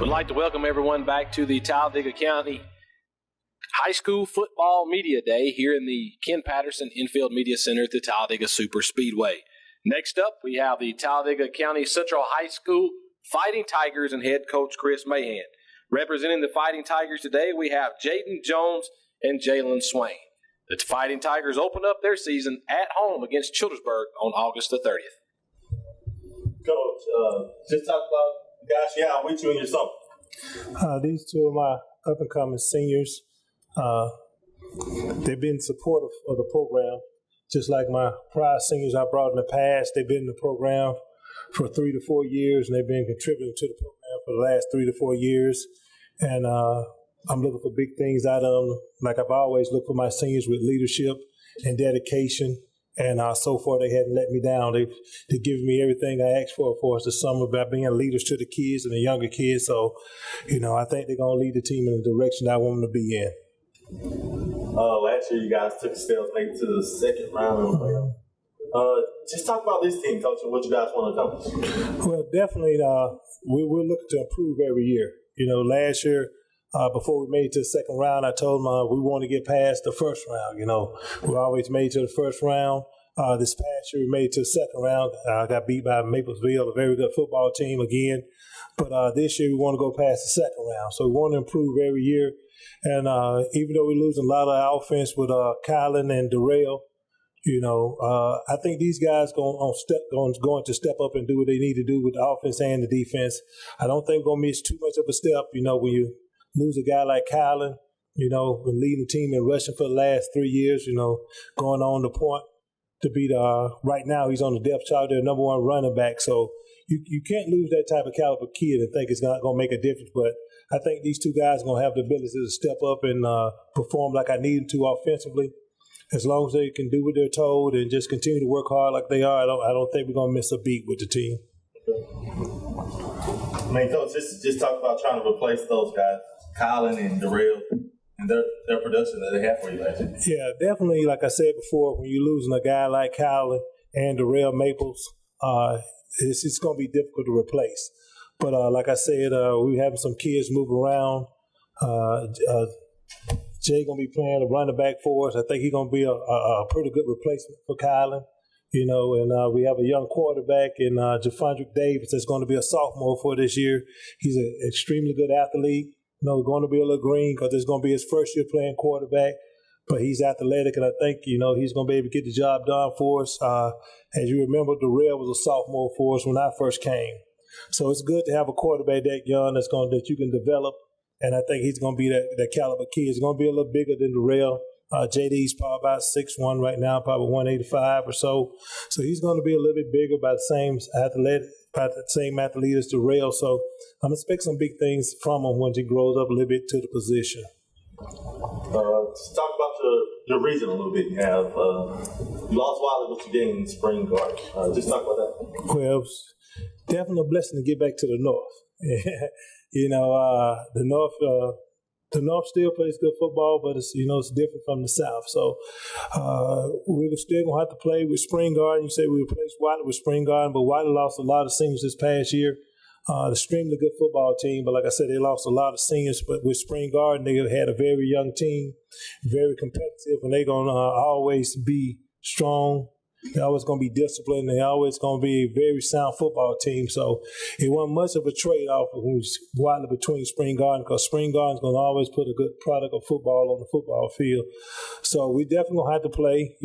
Would like to welcome everyone back to the Talladega County High School Football Media Day here in the Ken Patterson Infield Media Center at the Talladega Super Speedway. Next up, we have the Talladega County Central High School Fighting Tigers and head coach Chris Mahan. Representing the Fighting Tigers today, we have Jaden Jones and Jalen Swain. The Fighting Tigers open up their season at home against Childersburg on August the 30th. Coach, just talk about the guys you have with you in your summer. These two are my up-and-coming seniors. They've been supportive of the program, just like my prior seniors I brought in the past. They've been in the program for 3 to 4 years, and they've been contributing to the program for the last 3 to 4 years. And I'm looking for big things out of them, like I've always looked for my seniors with leadership and dedication. And so far, they hadn't let me down. They've given me everything I asked for us this summer by being leaders to the kids and the younger kids. So, I think they're going to lead the team in the direction I want them to be in. Last year, you guys took a step maybe to the second round of the playoff. Just talk about this team, Coach, and what you guys want to accomplish. Well, definitely, we're looking to improve every year. Last year, before we made it to the second round, I told them we want to get past the first round. We always made it to the first round. This past year, we made it to the second round. I got beat by Maplesville, a very good football team again. But this year, we want to go past the second round. So we want to improve every year. And even though we're losing a lot of offense with Kylan and Darrell, I think these guys going to step up and do what they need to do with the offense and the defense. I don't think we're going to miss too much of a step, when you lose a guy like Kylan, been leading the team in rushing for the last 3 years, going on the point to be right now he's on the depth chart, their number one running back. So you can't lose that type of caliber kid and think it's not going to make a difference. But I think these two guys are going to have the ability to step up and perform like I need them to offensively. As long as they can do what they're told and just continue to work hard like they are, I don't think we're going to miss a beat with the team. Coach, just talk about trying to replace those guys, Colin and Darrell, and their production that they have for you last year. Yeah, definitely. Like I said before, when you're losing a guy like Colin and Darrell Maples, it's going to be difficult to replace. But like I said, we're having some kids move around. Jay going to be playing a running back for us. I think he's going to be a pretty good replacement for Kylan. And we have a young quarterback in Jafondrick Davis that's going to be a sophomore for this year. He's an extremely good athlete. Going to be a little green because it's going to be his first year playing quarterback. But he's athletic, and I think, he's going to be able to get the job done for us. As you remember, Darrell was a sophomore for us when I first came. So it's good to have a quarterback that young that you can develop. And I think he's going to be that caliber kid. He's going to be a little bigger than Darrell. JD's probably about 6'1" right now, probably 185 or so. So he's going to be a little bit bigger, about the same athlete as Darrell. So I'm expecting some big things from him once he grows up a little bit to the position. Just talk about your region a little bit. You have you lost Wiley, but you gained Spring Garden. Just talk about that. Well, it was definitely a blessing to get back to the North. The North still plays good football, but it's it's different from the South. So we were still gonna have to play with Spring Garden. You say we replaced Wiley with Spring Garden, but Wiley lost a lot of seniors this past year. Extremely good football team, but like I said, they lost a lot of seniors. But with Spring Garden, they had a very young team, very competitive, and they're gonna always be strong. They're always going to be disciplined. They're always going to be a very sound football team. So it wasn't much of a trade-off between Spring Garden, because Spring Garden's going to always put a good product of football on the football field. So we definitely going to have to play.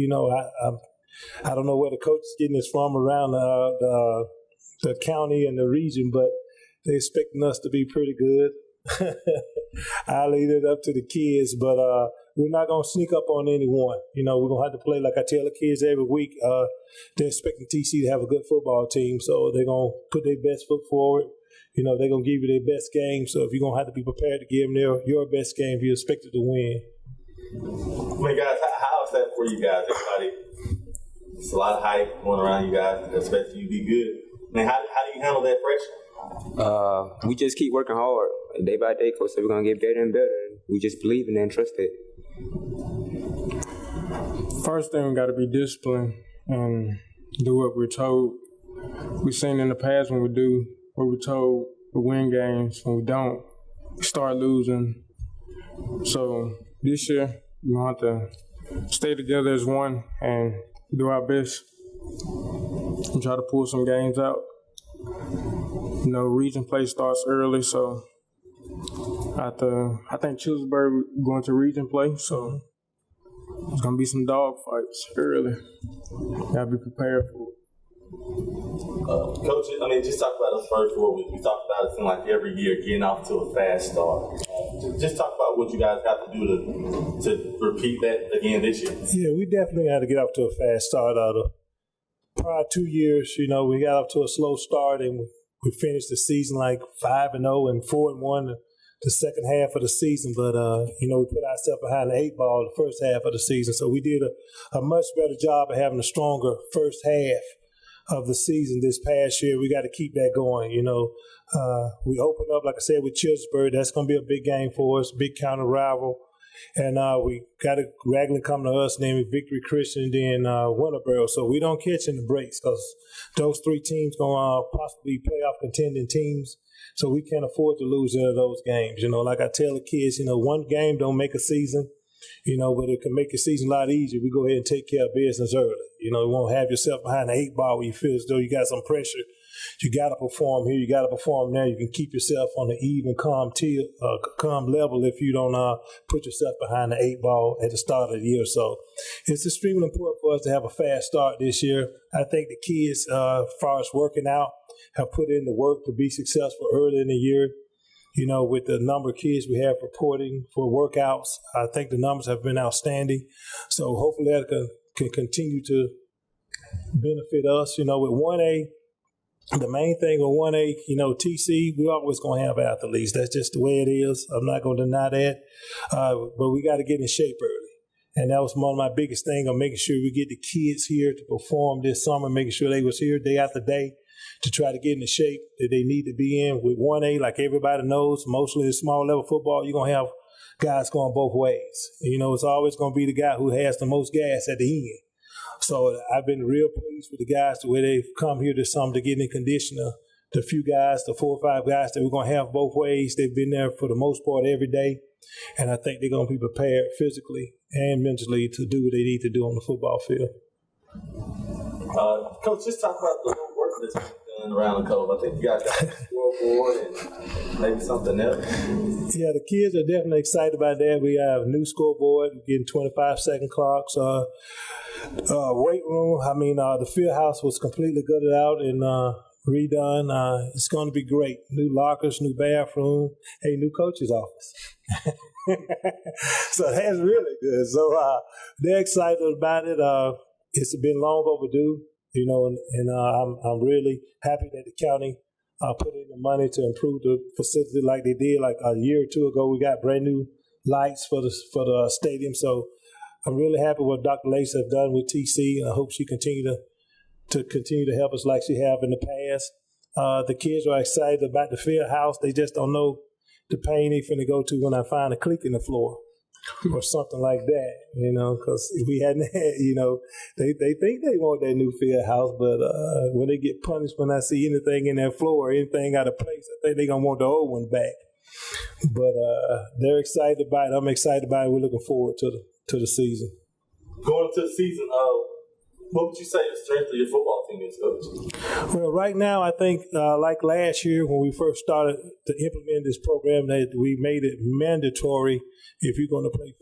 I don't know where the coach is getting this from around the county and the region, but they're expecting us to be pretty good. I leave it up to the kids, but we're not going to sneak up on anyone. We're going to have to play like I tell the kids every week. They're expecting TC to have a good football team, so they're going to put their best foot forward. They're going to give you their best game, so if you're going to have to be prepared to give them your best game if you're expected to win. Guys, how is that for you guys? Everybody, it's a lot of hype going around you guys, expecting you to be good. How do you handle that pressure? We just keep working hard. Day by day, Coach said we're going to get better and better. We just believe in it and trust it. First thing, we got to be disciplined and do what we're told. We've seen in the past when we do what we're told, we win games. When we don't, we start losing. So this year, we want to stay together as one and do our best and try to pull some games out. Region play starts early, so I think Childersburg going to region play, so there's going to be some dog fights early. Got to be prepared for it. Coach, just talk about us first. We talk about it seems like every year getting off to a fast start. Just talk about what you guys got to do to repeat that again this year. Yeah, we definitely had to get off to a fast start. The prior 2 years, we got off to a slow start, and we finished the season like 5-0 and 4-1 the second half of the season. But we put ourselves behind the 8 ball the first half of the season. So we did a much better job of having a stronger first half of the season this past year. We got to keep that going. We opened up, like I said, with Childersburg. That's going to be a big game for us, big counter rival. And we got a Raglan come to us, named Victory Christian, and then Winterboro. So we don't catch in the breaks because those 3 teams going to possibly be playoff contending teams. So we can't afford to lose any of those games. Like I tell the kids, one game don't make a season. But it can make your season a lot easier. We go ahead and take care of business early. You won't have yourself behind the 8 ball where you feel as though you got some pressure. You got to perform here. You got to perform there. You can keep yourself on the even, calm level if you don't put yourself behind the 8 ball at the start of the year. So it's extremely important for us to have a fast start this year. I think the kids, as far as working out, have put in the work to be successful early in the year. With the number of kids we have reporting for workouts, I think the numbers have been outstanding. So hopefully that can continue to benefit us. With 1A, the main thing with 1A, TC, we're always going to have athletes. That's just the way it is. I'm not going to deny that. But we got to get in shape early. And that was one of my biggest things, of making sure we get the kids here to perform this summer, making sure they was here day after day, to try to get in the shape that they need to be in. With 1A, like everybody knows, mostly in small level football, you're going to have guys going both ways. It's always going to be the guy who has the most gas at the end. So I've been real pleased with the guys, the way they've come here this summer to get in condition. The few guys, the 4 or 5 guys that we're going to have both ways, they've been there for the most part every day. And I think they're going to be prepared physically and mentally to do what they need to do on the football field. Coach, just talk about the work that's been done around the Cove. I think you guys got a scoreboard and maybe something else. Yeah, the kids are definitely excited about that. We have a new scoreboard, getting 25-second clocks. Weight room, the field house was completely gutted out and redone. It's going to be great. New lockers, new bathroom, new coach's office. So that's really good. So they're excited about it. It's been long overdue, and I'm really happy that the county put in the money to improve the facility like they did. Like a year or 2 ago, we got brand new lights for the stadium. So I'm really happy what Dr. Lace has done with TC, and I hope she continue to help us like she have in the past. The kids are excited about the field house. They just don't know the pain they finna go to when I find a cleat in the floor or something like that, because if we hadn't had, they think they want that new field house, but when they get punished when I see anything in their floor or anything out of place, I think they're going to want the old one back. But they're excited about it. I'm excited about it. We're looking forward to the season. Going into the season, what would you say the strength of your football team is, Coach? Well, right now, I think like last year when we first started to implement this program, that we made it mandatory if you're going to play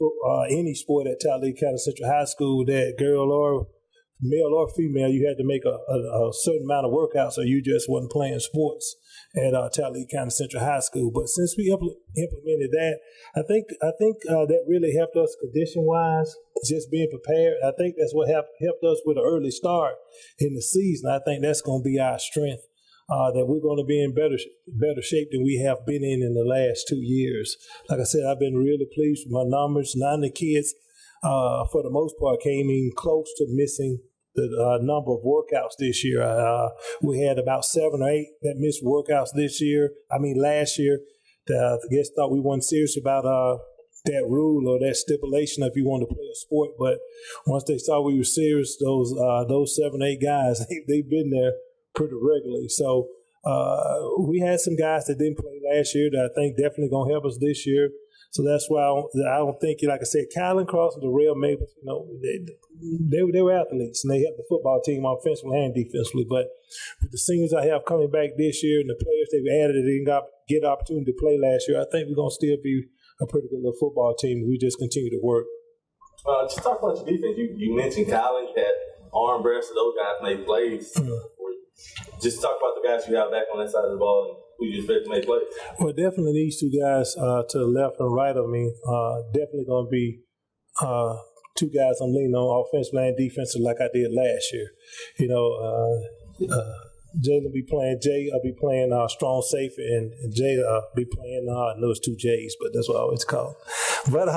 any sport at Talladega County Central High School, that girl or male or female, you had to make a certain amount of workouts, or you just wasn't playing sports at Talladega County Central High School. But since we implemented that, I think that really helped us condition-wise, just being prepared. I think that's what helped us with an early start in the season. I think that's going to be our strength, that we're going to be in better shape than we have been in the last 2 years. Like I said, I've been really pleased with my numbers. None of the kids, for the most part, came in close to missing the number of workouts this year. We had about 7 or 8 that missed workouts last year. I guess thought we weren't serious about that rule or that stipulation if you wanted to play a sport. But once they saw we were serious, those 7 or 8 guys, they've been there pretty regularly. So we had some guys that didn't play last year that I think definitely going to help us this year. So that's why I don't think, like I said, Kylan Cross and Darrell Maples, they were athletes, and they helped the football team offensively and defensively. But with the seniors I have coming back this year and the players they've added that didn't get opportunity to play last year, I think we're going to still be a pretty good little football team. We just continue to work. Just talk about your defense. You mentioned Kylan, you had Armbrest, those guys made plays. Just talk about the guys you have back on that side of the ball and who you expect to make plays. Well, definitely these two guys to the left and right of me, definitely going to be two guys I'm leaning on offensively and defensively like I did last year. Jay will be playing. Jay will be playing strong safety, and Jay will be playing. I know it's two J's, but that's what I always call. But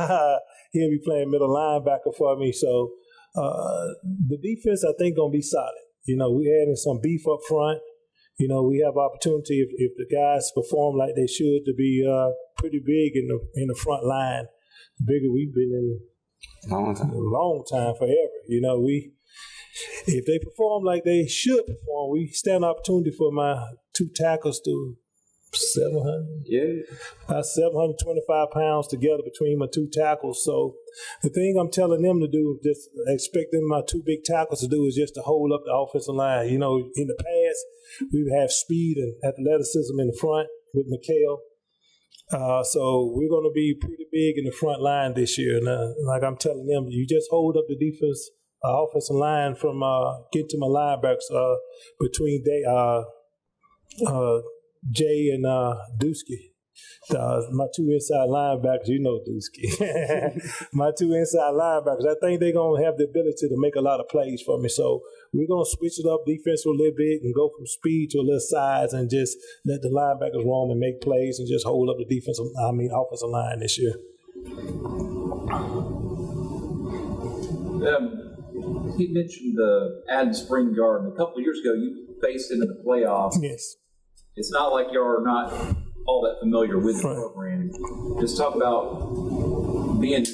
he'll be playing middle linebacker for me. So the defense, I think, gonna be solid. We adding some beef up front. We have opportunity if the guys perform like they should to be pretty big in the front line. Bigger we've been in a long time, forever. If they perform like they should perform, we stand opportunity for my two tackles to 700, about 725 pounds together between my two tackles. So the thing I'm telling them to do, just expecting my two big tackles to do, is just to hold up the offensive line. In the past, we would have speed and athleticism in the front with McHale. So we're going to be pretty big in the front line this year. And like I'm telling them, you just hold up the defense, offensive line from getting to my linebackers between Jay and Dusky. My two inside linebackers, Dusky. My two inside linebackers, I think they're going to have the ability to make a lot of plays for me. So we're going to switch it up defensively a little bit and go from speed to a little size and just let the linebackers roam and make plays and just hold up the offensive line this year. He mentioned adding spring guard. A couple of years ago, you faced into the playoffs. Yes. It's not like you're not all that familiar with the program. Just talk about being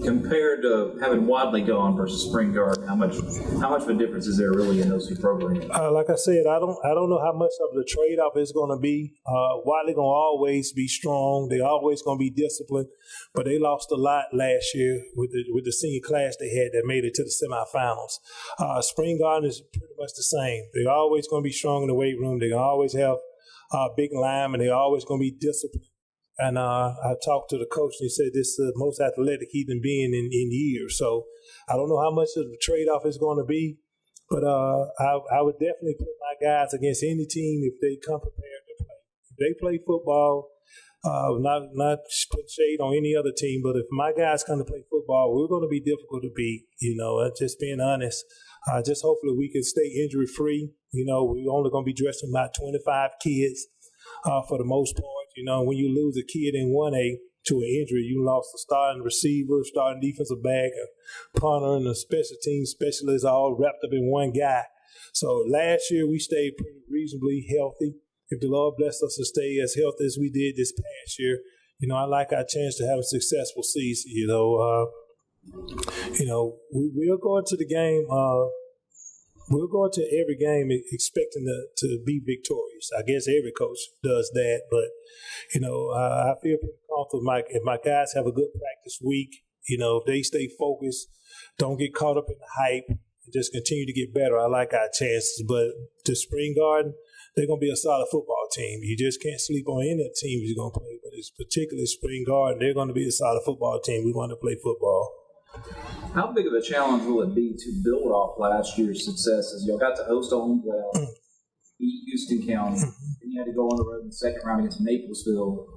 compared to having Wadley gone versus spring guard. How much of a difference is there really in those two programs? Like I said, I don't know how much of the trade-off is going to be. Wadley going to always be strong. They're always going to be disciplined, but they lost a lot last year with the senior class they had that made it to the semifinals. Spring Garden is pretty much the same. They're always going to be strong in the weight room. They're going to always have big linemen. They're always going to be disciplined. And I talked to the coach, and he said this is the most athletic he's been in years. So I don't know how much of the trade-off is going to be, but I would definitely put my guys against any team if they come prepared to play. If they play football, not put shade on any other team, but if my guys come to play football, we're going to be difficult to beat. Just being honest. Just hopefully we can stay injury-free. We're only going to be dressing about 25 kids for the most part. When you lose a kid in 1A to an injury, you lost a starting receiver, starting defensive back, a punter, and a special team specialist all wrapped up in one guy. So last year we stayed pretty reasonably healthy. If the Lord blessed us to stay as healthy as we did this past year, I like our chance to have a successful season. We'll go into the game. We'll go into every game expecting to be victorious. I guess every coach does that, but I feel pretty comfortable. If my guys have a good practice week, if they stay focused, don't get caught up in the hype, and just continue to get better, I like our chances. But the Spring Garden, they're going to be a solid football team. You just can't sleep on any of the teams you're going to play, but it's particularly Spring Garden. They're going to be a solid football team. We want to play football. How big of a challenge will it be to build off last year's successes? Y'all got to host a home playoff, beat Houston County, then you had to go on the road in the second round against Maplesville.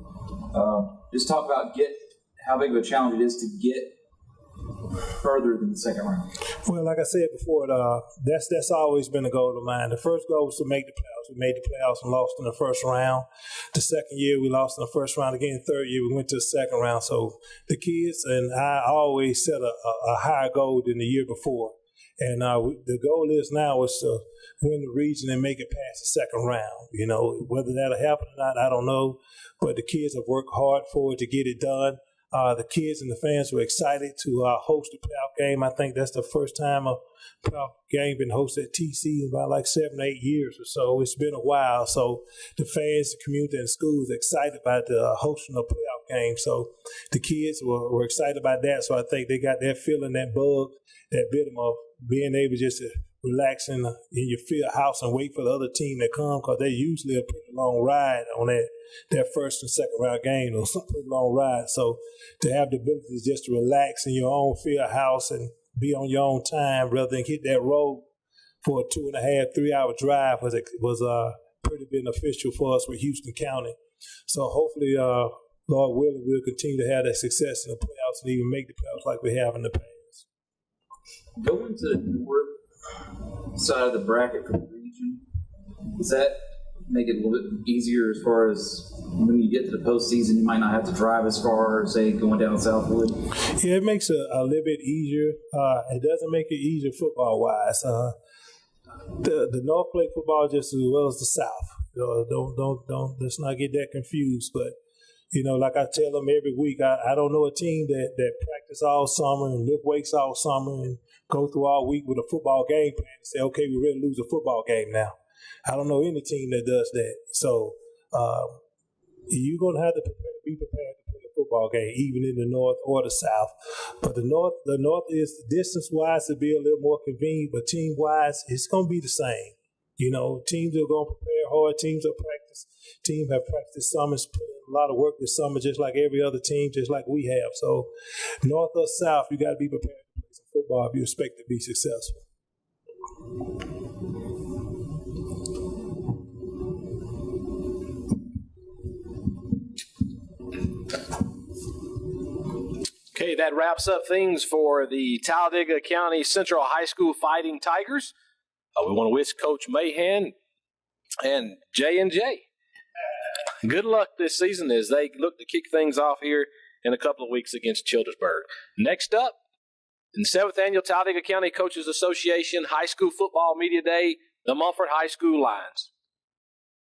Just talk about how big of a challenge it is to get further than the second round. Well, like I said before, that's always been a goal of mine. The first goal was to make the playoffs. We made the playoffs and lost in the first round. The second year, we lost in the first round again. The third year, we went to the second round. So the kids and I always set a higher goal than the year before. And the goal is now is to win the region and make it past the second round. Whether that'll happen or not, I don't know. But the kids have worked hard for it to get it done. The kids and the fans were excited to host the playoff game. I think that's the first time a playoff game been hosted at TC in about like 7 or 8 years or so. It's been a while. So the fans, the community, and schools are excited about the hosting a playoff game. So the kids were excited about that. So I think they got that feeling, that bug, that bit of being able just to relax in your field house and wait for the other team to come, because they usually a pretty long ride on that first and second round game, or some pretty long ride. So to have the ability just to relax in your own field house and be on your own time rather than hit that road for a 2.5, 3 hour drive was pretty beneficial for us with Houston County. So hopefully, Lord willing, we'll continue to have that success in the playoffs and even make the playoffs like we have in the past. Going to the north side of the bracket for the region, does that make it a little bit easier as far as when you get to the postseason, you might not have to drive as far, say, going down Southwood? Yeah, it makes it a little bit easier. It doesn't make it easier football-wise. The North play football just as well as the South. Don't let's not get that confused. But like I tell them every week, I don't know a team that practice all summer and lift weights all summer and go through all week with a football game plan and say, okay, we're ready to lose a football game now. I don't know any team that does that. So you're going to have to be prepared to play a football game, even in the North or the South. But the North is distance-wise to be a little more convenient, but team-wise, it's going to be the same. Teams are going to prepare hard. Teams are practice. Teams have practiced summers, put in a lot of work this summer, just like every other team, just like we have. So North or South, you got to be prepared to play some football if you expect to be successful. Okay, that wraps up things for the Talladega County Central High School Fighting Tigers. We want to wish Coach Mahan and J&J good luck this season as they look to kick things off here in a couple of weeks against Childersburg. Next up, in 7th Annual Talladega County Coaches Association High School Football Media Day, the Mumford High School Lions.